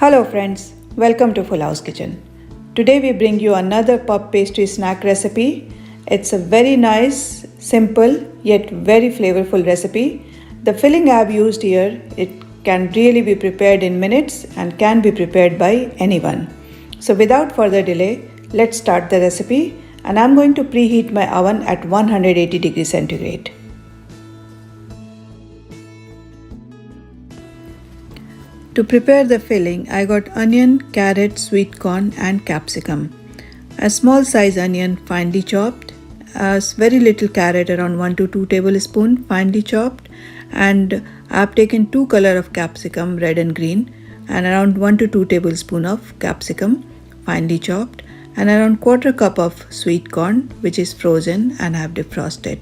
Hello friends, welcome to Full House Kitchen. Today we bring you another puff pastry snack recipe. It's a very nice, simple yet very flavorful recipe. The filling I have used here, it can really be prepared in minutes and can be prepared by anyone. So without further delay, let's start the recipe, and I'm going to preheat my oven at 180 degrees centigrade. To prepare the filling, I got onion, carrot, sweet corn and capsicum. A small size onion finely chopped, a very little carrot around 1 to 2 tablespoons finely chopped, and I have taken 2 color of capsicum, red and green, and around 1 to 2 tablespoons of capsicum finely chopped, and around quarter cup of sweet corn which is frozen and I have defrosted.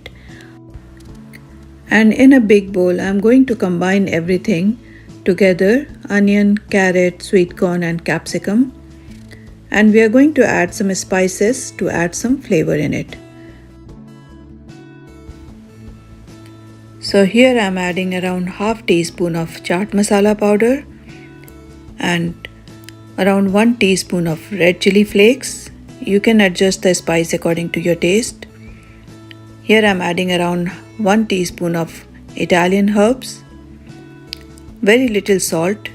And in a big bowl I am going to combine everything together, onion, carrot, sweet corn and capsicum, and we are going to add some spices to add some flavor in it. So here I am adding around half teaspoon of chaat masala powder and around 1 teaspoon of red chili flakes. You can adjust the spice according to your taste. Here I am adding around 1 teaspoon of Italian herbs, very little salt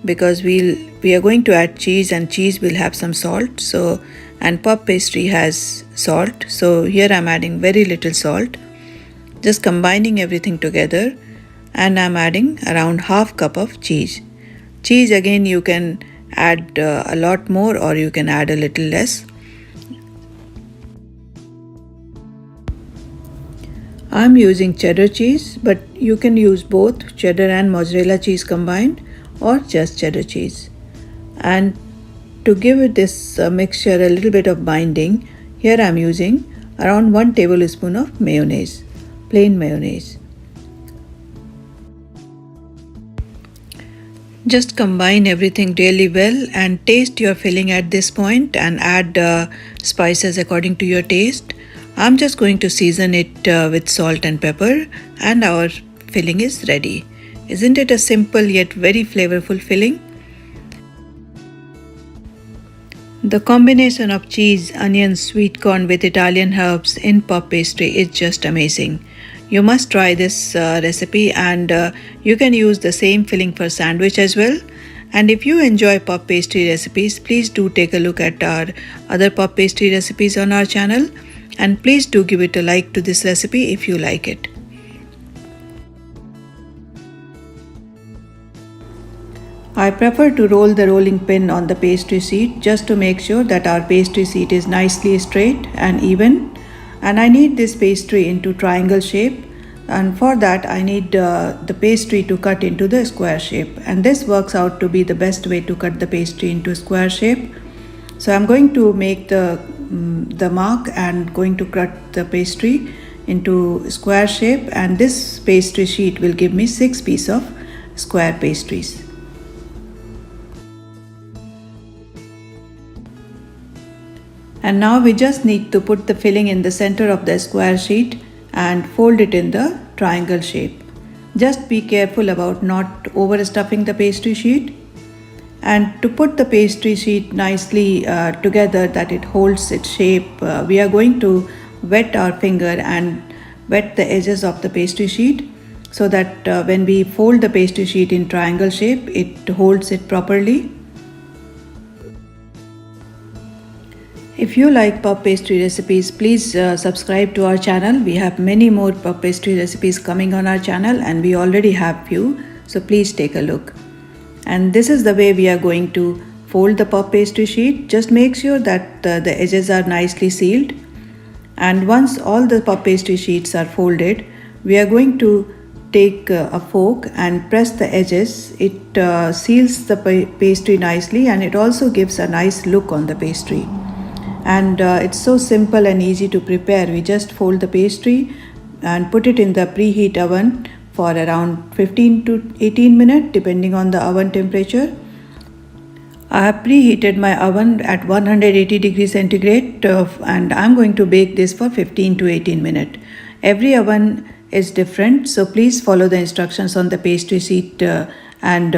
because we are going to add cheese and cheese will have some salt, so and puff pastry has salt, so here I'm adding very little salt. Just combining everything together, and I'm adding around half cup of cheese. Cheese again you can add a lot more or you can add a little less. I'm using cheddar cheese, but you can use both cheddar and mozzarella cheese combined or just cheddar cheese. And to give it this mixture a little bit of binding, here I'm using around 1 tablespoon of mayonnaise, plain mayonnaise. Just combine everything really well and taste your filling at this point and add spices according to your taste. I'm just going to season it with salt and pepper, and our filling is ready. Isn't it a simple yet very flavorful filling? The combination of cheese, onions, sweet corn with Italian herbs in puff pastry is just amazing. You must try this recipe, and you can use the same filling for sandwich as well. And if you enjoy puff pastry recipes, please do take a look at our other puff pastry recipes on our channel. And please do give it a like to this recipe if you like it. I prefer to roll the rolling pin on the pastry sheet just to make sure that our pastry sheet is nicely straight and even. And I need this pastry into triangle shape, and for that I need the pastry to cut into the square shape, and this works out to be the best way to cut the pastry into square shape. So I'm going to make the mark and going to cut the pastry into square shape, and this pastry sheet will give me 6 pieces of square pastries. And now we just need to put the filling in the center of the square sheet and fold it in the triangle shape. Just be careful about not overstuffing the pastry sheet. And to put the pastry sheet nicely together that it holds its shape, we are going to wet our finger and wet the edges of the pastry sheet so that when we fold the pastry sheet in triangle shape, it holds it properly. If you like puff pastry recipes, please subscribe to our channel. We have many more puff pastry recipes coming on our channel, and we already have few, so please take a look. And this is the way we are going to fold the puff pastry sheet. Just make sure that the edges are nicely sealed. And once all the puff pastry sheets are folded, we are going to take a fork and press the edges. It seals the pastry nicely, and it also gives a nice look on the pastry. And it's so simple and easy to prepare. We just fold the pastry and put it in the preheat oven for around 15 to 18 minutes depending on the oven temperature. I have preheated my oven at 180 degrees centigrade and I'm going to bake this for 15 to 18 minutes. Every oven is different, so please follow the instructions on the pastry sheet and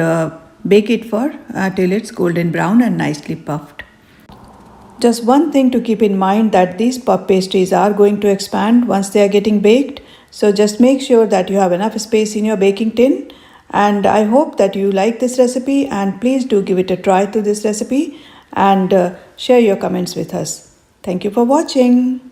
Bake it for till it's golden brown and nicely puffed. Just one thing to keep in mind, that these puff pastries are going to expand once they are getting baked. So just make sure that you have enough space in your baking tin. And I hope that you like this recipe, and please do give it a try to this recipe and share your comments with us. Thank you for watching.